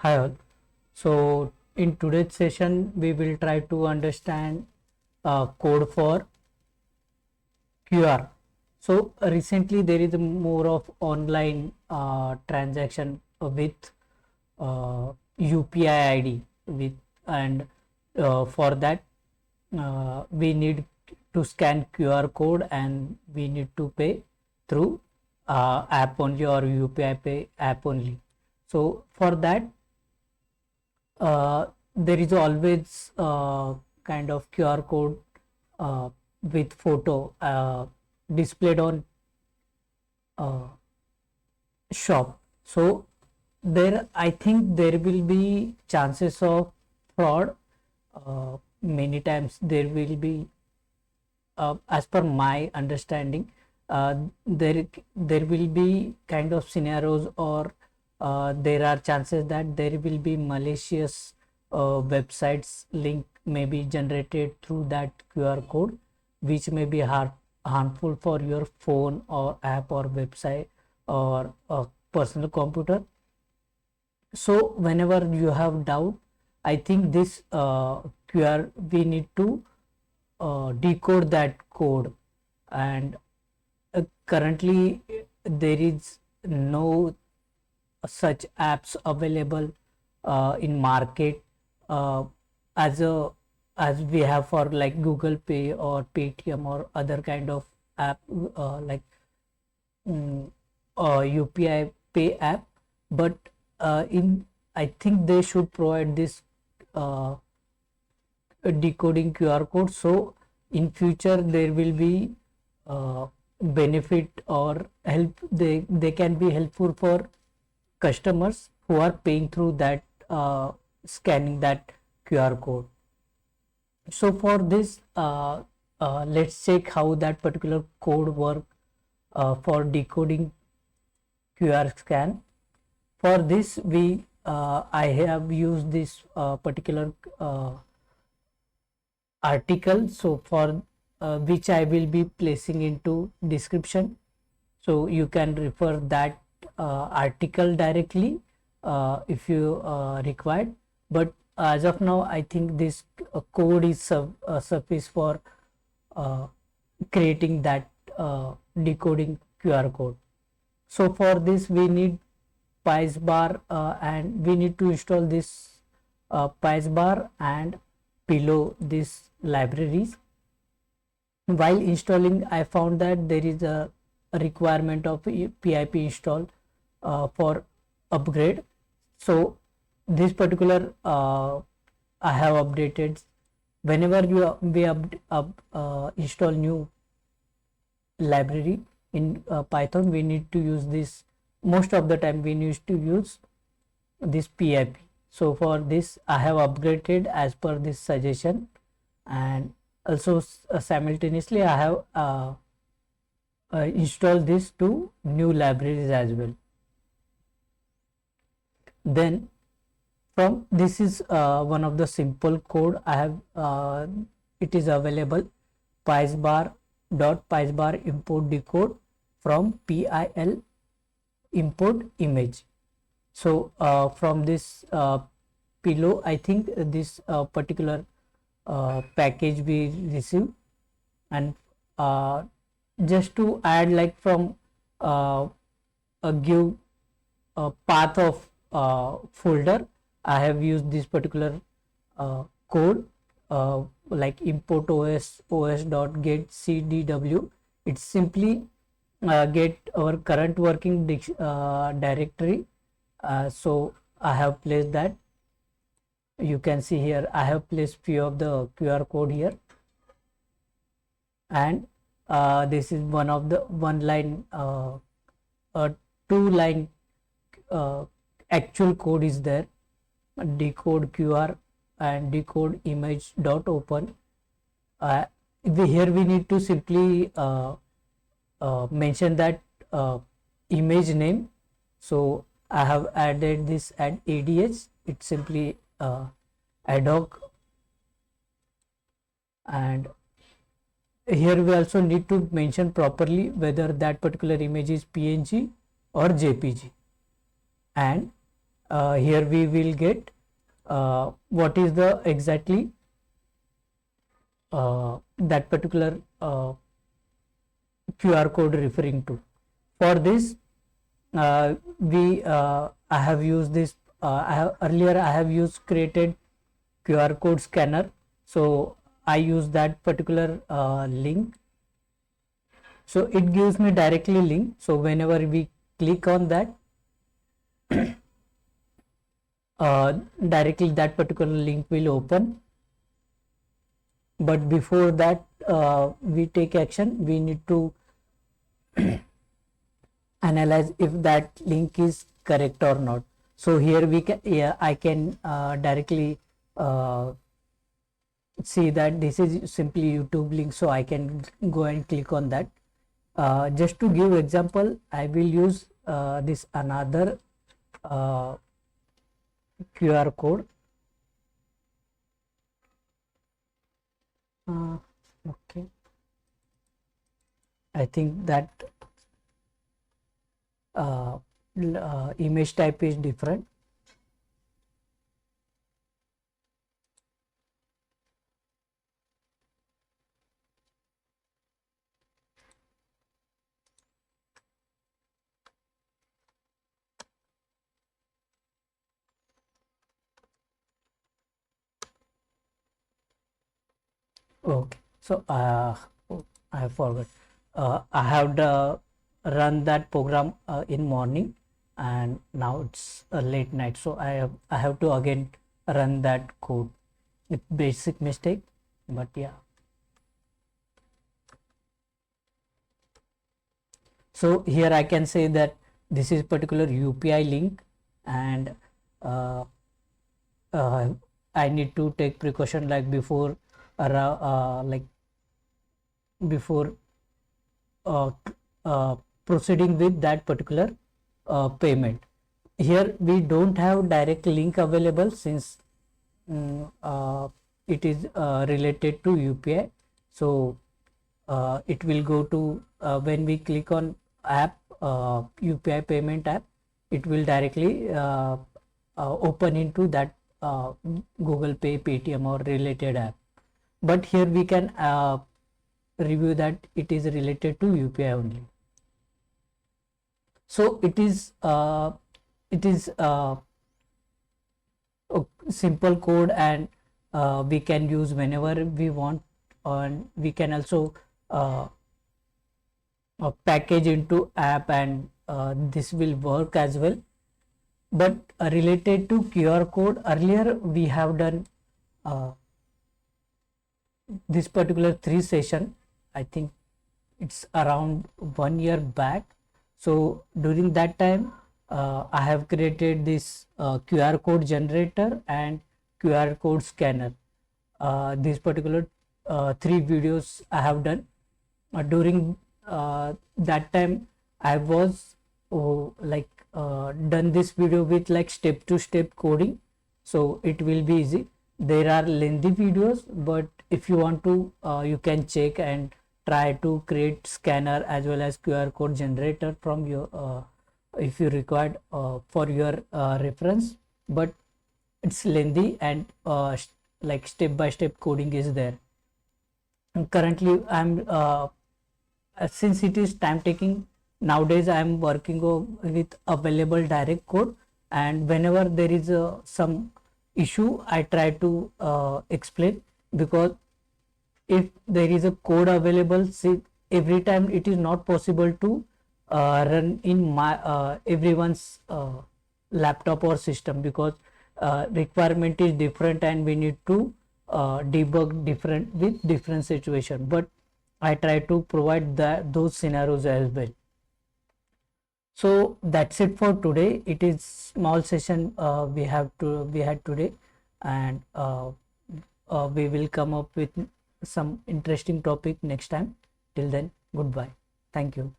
Hi all. So in today's session, we will try to understand code for QR. So recently there is more of online transaction with UPI ID with and for that we need to scan QR code and we need to pay through app only or UPI pay app only. So for that uh, there is always kind of QR code with photo displayed on uh, shop. So there, I think there will be chances of fraud. Many times there will be, as per my understanding, uh, there will be kind of scenarios or there are chances that there will be malicious websites link may be generated through that QR code, which may be harmful for your phone or app or website or personal computer. So whenever you have doubt, I think this QR we need to decode that code, and currently there is no such apps available in market uh, as a as we have for like Google Pay or Paytm or other kind of app like mm, UPI pay app. But in I think they should provide this uh, decoding QR code, so in future there will be benefit or help, they can be helpful for customers who are paying through that scanning that QR code. So for this let's check how that particular code work for decoding QR scan. For this we I have used this particular article, so for which I will be placing into description, so you can refer that article directly if you required. But as of now I think this code is suffice for uh, creating that decoding QR code. So for this we need Pice bar and we need to install this Pice bar and below these libraries. While installing, I found that there is a requirement of PIP install for upgrade. So this particular I have updated. Whenever install new library in Python, we need to use this. Most of the time we need to use this PIP. So for this I have upgraded as per this suggestion, and also simultaneously I have installed this to new libraries as well. Then from this is one of the simple code I have it is available, picebar dot picebar import decode from pil import image. So from this below I think this particular package we receive, and just to add like from give a path of folder, I have used this particular code like import os dot get cdw. It's simply get our current working directory. So I have placed that. You can see here I have placed few of the QR code here, and this is one of the one line two line actual code is there, decode QR and decode image dot open. Here we need to simply mention that image name. So I have added this at ADH. It's simply ad hoc, and here we also need to mention properly whether that particular image is PNG or JPG, and here we will get what is the exactly that particular QR code referring to. For this, I have used this. I have used created QR code scanner. So I use that particular link. So it gives me directly link. So whenever we click on that, directly that particular link will open. But before that we take action, we need to analyze if that link is correct or not. So here we can, I can directly see that this is simply YouTube link, so I can go and click on that. Just to give example, I will use this another QR code. Okay, I think that image type is different. Okay, so oh, I forgot. I have run that program in morning, and now it's late night. So I have to again run that code. It's basic mistake, but yeah. So here I can say that this is particular UPI link, and uh, I need to take precaution like before like before uh, proceeding with that particular payment. Here we don't have direct link available since it is related to UPI. So it will go to when we click on app, UPI payment app, it will directly open into that Google Pay, Paytm or related app. But here we can review that it is related to UPI only. So it is a simple code, and we can use whenever we want, and we can also package into app, and this will work as well. But related to QR code, earlier we have done this particular 3 session. I think it's around 1 year back. So during that time I have created this QR code generator and QR code scanner. These particular 3 videos I have done. During that time I was done this video with like step to step coding, so it will be easy. There are lengthy videos, but if you want to you can check and try to create scanner as well as QR code generator from your if you required for your reference. But it's lengthy, and like step by step coding is there. And currently I'm since it is time taking, nowadays I am working with available direct code, and whenever there is some issue I try to explain, because if there is a code available, see, every time it is not possible to run in my everyone's laptop or system, because requirement is different and we need to debug different with different situation. But I try to provide those scenarios as well. So that's it for today. It is small session we had today, and we will come up with some interesting topic next time. Till then, goodbye. Thank you.